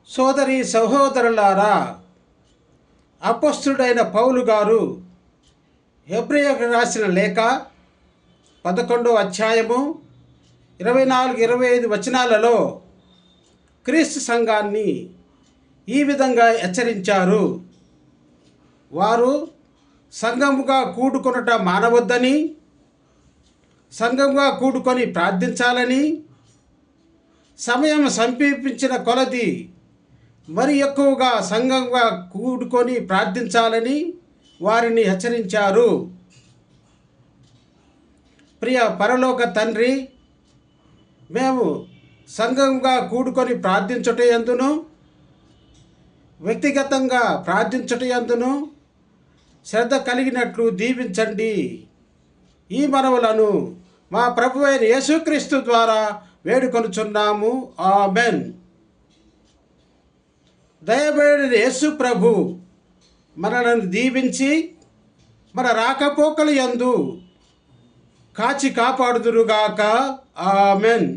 సోదరి సహోదరులారా, అపొస్తలుడైన పౌలు గారు హెబ్రీయులకు రాసిన లేఖ 11వ అధ్యాయము 24-25 వచనాలలో క్రీస్తు సంఘాన్ని ఈ విధంగా హెచ్చరించారు. వారు సంఘముగా కూడుకొనుట మానవద్దని, సంఘముగా కూడుకొని ప్రార్థించాలని, సమయం సమీపించిన కొలది మరి ఎక్కువగా సంఘంగా కూడుకొని ప్రార్థించాలని వారిని హెచ్చరించారు. ప్రియ పరలోక తండ్రి, మేము సంఘంగా కూడుకొని ప్రార్థించుట యందును, వ్యక్తిగతంగా ప్రార్థించుట యందును శ్రద్ధ కలిగినట్లు దీవించండి. ఈ మనవులను మా ప్రభువైన యేసుక్రీస్తు ద్వారా వేడుకొనుచున్నాము. ఆమేన్. దయబడిన యేసు ప్రభు మనలను దీవించి మన రాకపోకల యందు కాచి కాపాడుదురుగాక. ఆమేన్.